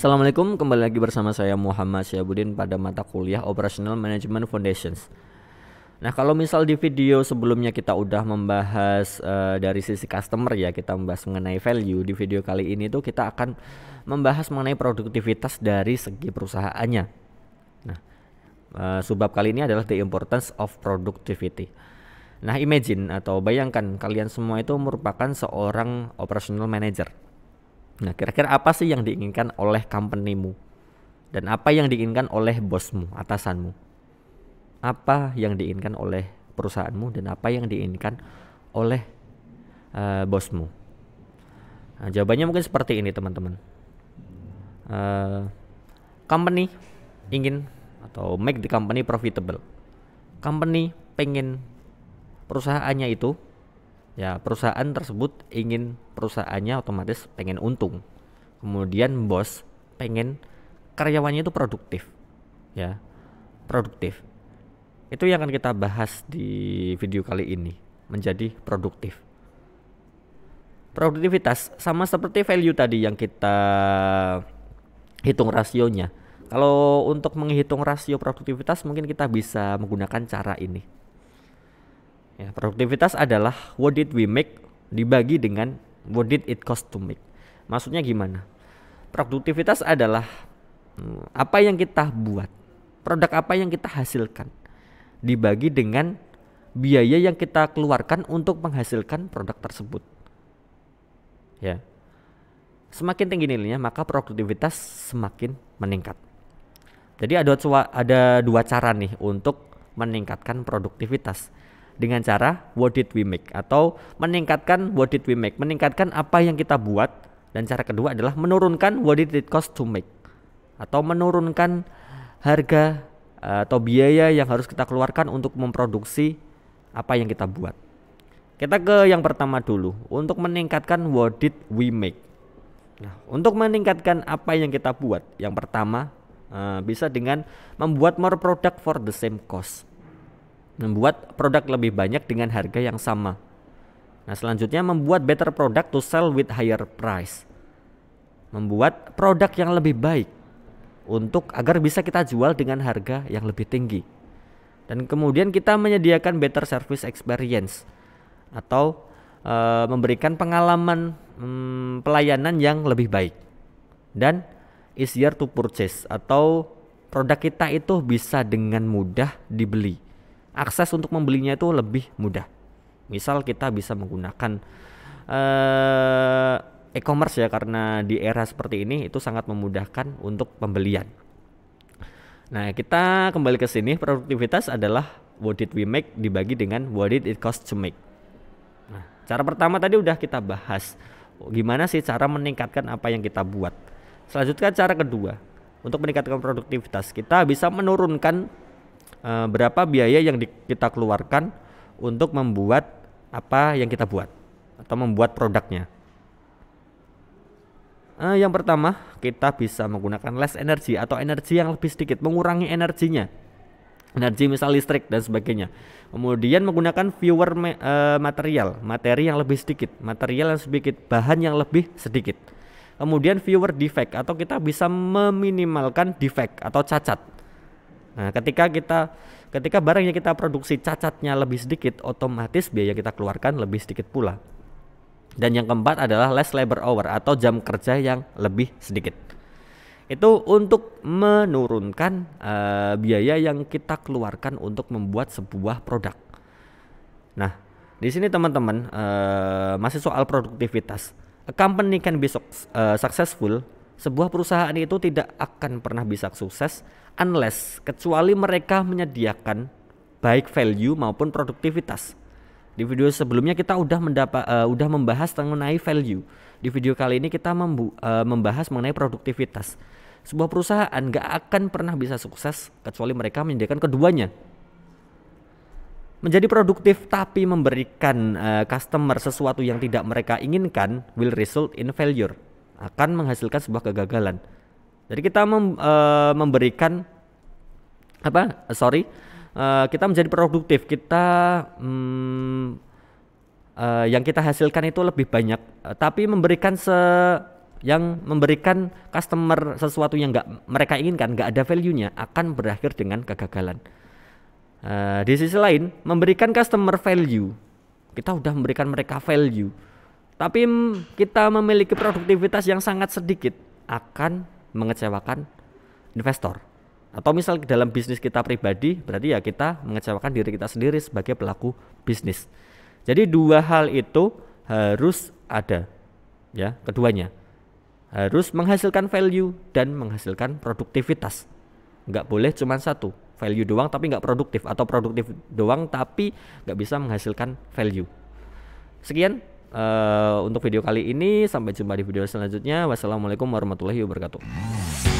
Assalamualaikum, kembali lagi bersama saya Muhammad Syabuddin pada mata kuliah Operational Management Foundations. Nah, kalau misal di video sebelumnya kita udah membahas dari sisi customer ya, kita membahas mengenai value. Di video kali ini tuh kita akan membahas mengenai produktivitas dari segi perusahaannya. Nah, subbab kali ini adalah the importance of productivity. Nah, imagine atau bayangkan kalian semua itu merupakan seorang operational manager. Nah, kira-kira apa sih yang diinginkan oleh company-mu? Dan apa yang diinginkan oleh bosmu, atasanmu? Apa yang diinginkan oleh perusahaanmu dan apa yang diinginkan oleh bosmu? Nah, jawabannya mungkin seperti ini, teman-teman. Company ingin atau make the company profitable. Company pengen perusahaannya itu, ya perusahaan tersebut ingin perusahaannya otomatis pengen untung. Kemudian bos pengen karyawannya itu produktif, ya produktif. Itu yang akan kita bahas di video kali ini, menjadi produktif. Produktivitas sama seperti value tadi yang kita hitung rasionya. Kalau untuk menghitung rasio produktivitas mungkin kita bisa menggunakan cara ini. Ya, produktivitas adalah what did we make dibagi dengan what did it cost to make. Maksudnya gimana? Produktivitas adalah apa yang kita buat, produk apa yang kita hasilkan dibagi dengan biaya yang kita keluarkan untuk menghasilkan produk tersebut. Ya. Semakin tinggi nilainya, maka produktivitas semakin meningkat. Jadi ada dua cara nih untuk meningkatkan produktivitas. Dengan cara what did we make atau meningkatkan what did we make, meningkatkan apa yang kita buat, dan cara kedua adalah menurunkan what did it cost to make atau menurunkan harga atau biaya yang harus kita keluarkan untuk memproduksi apa yang kita buat. Kita ke yang pertama dulu, untuk meningkatkan what did we make. Nah, untuk meningkatkan apa yang kita buat, yang pertama bisa dengan membuat more product for the same cost. Membuat produk lebih banyak dengan harga yang sama. Nah, selanjutnya membuat better product to sell with higher price. Membuat produk yang lebih baik untuk agar bisa kita jual dengan harga yang lebih tinggi. Dan kemudian kita menyediakan better service experience atau memberikan pengalaman pelayanan yang lebih baik. Dan easier to purchase atau produk kita itu bisa dengan mudah dibeli. Akses untuk membelinya itu lebih mudah. Misal kita bisa menggunakan e-commerce ya, karena di era seperti ini itu sangat memudahkan untuk pembelian. Nah, kita kembali ke sini, produktivitas adalah what did we make dibagi dengan what did it cost to make. Nah, cara pertama tadi udah kita bahas. Gimana sih cara meningkatkan apa yang kita buat. Selanjutnya cara kedua, untuk meningkatkan produktivitas kita bisa menurunkan berapa biaya yang kita keluarkan untuk membuat apa yang kita buat atau membuat produknya. Yang pertama, kita bisa menggunakan less energy atau energi yang lebih sedikit, mengurangi energinya, energi misal listrik dan sebagainya. Kemudian menggunakan fewer materi yang lebih sedikit, material yang sedikit, bahan yang lebih sedikit. Kemudian fewer defect atau kita bisa meminimalkan defect atau cacat. Nah, ketika barang yang kita produksi cacatnya lebih sedikit, otomatis biaya kita keluarkan lebih sedikit pula. Dan yang keempat adalah less labor hour atau jam kerja yang lebih sedikit. Itu untuk menurunkan biaya yang kita keluarkan untuk membuat sebuah produk. Nah, di sini teman-teman masih soal produktivitas. A company can be successful. Sebuah perusahaan itu tidak akan pernah bisa sukses unless kecuali mereka menyediakan baik value maupun produktivitas. Di video sebelumnya kita udah membahas mengenai value. Di video kali ini kita membahas mengenai produktivitas. Sebuah perusahaan gak akan pernah bisa sukses kecuali mereka menyediakan keduanya. Menjadi produktif tapi memberikan customer sesuatu yang tidak mereka inginkan will result in failure, akan menghasilkan sebuah kegagalan. Jadi kita memberikan kita menjadi produktif, kita yang kita hasilkan itu lebih banyak, tapi memberikan yang memberikan customer sesuatu yang nggak mereka inginkan, nggak ada value-nya, akan berakhir dengan kegagalan. Di sisi lain, memberikan customer value, kita udah memberikan mereka value, tapi kita memiliki produktivitas yang sangat sedikit, akan mengecewakan investor. Atau misal dalam bisnis kita pribadi, berarti ya kita mengecewakan diri kita sendiri sebagai pelaku bisnis. Jadi dua hal itu harus ada, ya, keduanya harus menghasilkan value dan menghasilkan produktivitas. Nggak boleh cuma satu, value doang tapi nggak produktif, atau produktif doang tapi nggak bisa menghasilkan value. Sekian untuk video kali ini, sampai jumpa di video selanjutnya. Wassalamualaikum warahmatullahi wabarakatuh.